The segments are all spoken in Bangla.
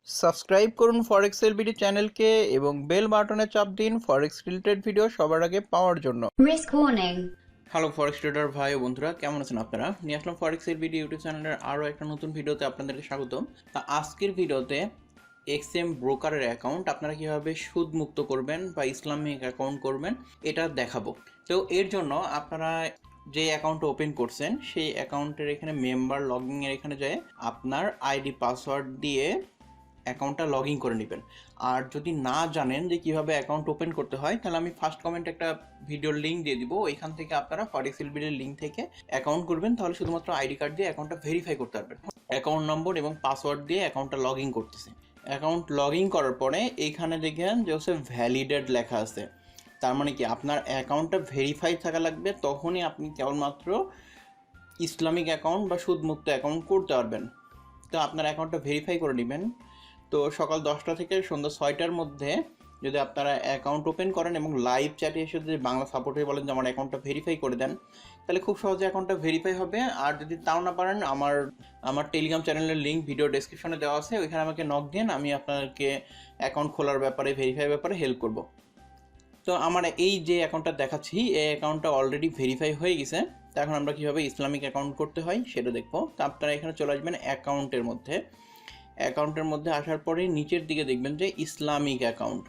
সাবস্ক্রাইব করুন ফরেক্স এলবিডি চ্যানেলকে এবং বেল বাটনে চাপ দিন ফরেক্স রিলেটেড ভিডিও সবার আগে পাওয়ার জন্য। Risk warning. হ্যালো ফরেক্স ট্রেডার ভাই ও বন্ধুরা, কেমন আছেন আপনারা? নিয়ে আসলাম ফরেক্স এলবিডি ইউটিউব চ্যানেলের আরও একটা নতুন ভিডিওতে আপনাদেরকে স্বাগতম। তা আজকের ভিডিওতে এক্সএম ব্রোকারের অ্যাকাউন্ট আপনারা কীভাবে সুদ মুক্ত করবেন বা ইসলামিক অ্যাকাউন্ট করবেন এটা দেখাবো। তো এর জন্য আপনারা যে অ্যাকাউন্টটা ওপেন করছেন সেই অ্যাকাউন্টের এখানে মেম্বার লগইনের এখানে যায় আপনার আইডি পাসওয়ার্ড দিয়ে অ্যাকাউন্টটা লগ ইন করে নেবেন। আর যদি না জানেন যে কীভাবে অ্যাকাউন্ট ওপেন করতে হয়, তাহলে আমি ফার্স্ট কমেন্টে একটা ভিডিওর লিঙ্ক দিয়ে দিব, ওইখান থেকে আপনারা ফরেক্স এলবিডির লিঙ্ক থেকে অ্যাকাউন্ট করবেন, তাহলে শুধুমাত্র আইডি কার্ড দিয়ে অ্যাকাউন্টটা ভেরিফাই করতে পারবেন। অ্যাকাউন্ট নম্বর এবং পাসওয়ার্ড দিয়ে অ্যাকাউন্টটা লগ ইন করতেছে। অ্যাকাউন্ট লগ ইন করার পরে এইখানে দেখেন যে হচ্ছে ভ্যালিডেট লেখা আছে। তার মানে কি আপনার অ্যাকাউন্টটা ভেরিফাই থাকা লাগবে, তখনই আপনি কেবলমাত্র ইসলামিক অ্যাকাউন্ট বা সুদমুক্ত অ্যাকাউন্ট করতে পারবেন। তো আপনার অ্যাকাউন্টটা ভেরিফাই করে নেবেন। তো সকাল 10টা থেকে সন্ধ্যা 6টার মধ্যে যদি আপনারা অ্যাকাউন্ট ওপেন করেন এবং লাইভ চ্যাটে এসে যদি বাংলা সাপোর্টে বলেন যে আমার অ্যাকাউন্টটা ভেরিফাই করে দেন, তাহলে খুব সহজে অ্যাকাউন্টটা ভেরিফাই হবে। আর যদি তাও না পারেন, আমার টেলিগ্রাম চ্যানেলের লিঙ্ক ভিডিও ডেসক্রিপশনে দেওয়া আছে, ওইখানে আমাকে নক দিন, আমি আপনাকে অ্যাকাউন্ট খোলার ব্যাপারে ভেরিফাই ব্যাপারে হেল্প করব। তো আমার এই যে অ্যাকাউন্টটা দেখাচ্ছি, এই অ্যাকাউন্টটা অলরেডি ভেরিফাই হয়ে গেছে। তো এখন আমরা কীভাবে ইসলামিক অ্যাকাউন্ট করতে হয় সেটা দেখবো। তো আপনারা এখানে চলে আসবেন অ্যাকাউন্টের মধ্যে। অ্যাকাউন্টের মধ্যে আসার পরে নিচের দিকে দেখবেন যে ইসলামিক অ্যাকাউন্ট।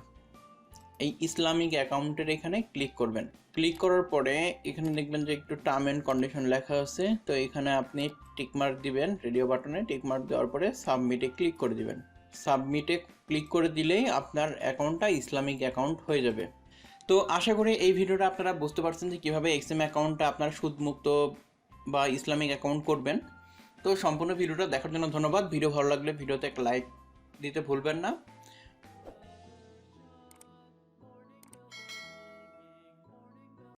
এই ইসলামিক অ্যাকাউন্টের এখানে ক্লিক করবেন। ক্লিক করার পরে এখানে দেখবেন যে একটু টার্ম অ্যান্ড কন্ডিশন লেখা আছে। তো এখানে আপনি টিকমার্ক দিবেন, রেডিও বাটনে টিকমার্ক দেওয়ার পরে সাবমিটে ক্লিক করে দিবেন। সাবমিটে ক্লিক করে দিলেই আপনার অ্যাকাউন্টটা ইসলামিক অ্যাকাউন্ট হয়ে যাবে। তো আশা করি এই ভিডিওটা আপনারা বুঝতে পারছেন যে কীভাবে এক্সএম অ্যাকাউন্টটা আপনার সুদমুক্ত বা ইসলামিক অ্যাকাউন্ট করবেন। তো সম্পূর্ণ ভিডিওটা দেখার জন্য ধন্যবাদ। ভিডিও ভালো লাগলে ভিডিওতে একটা লাইক দিতে ভুলবেন না।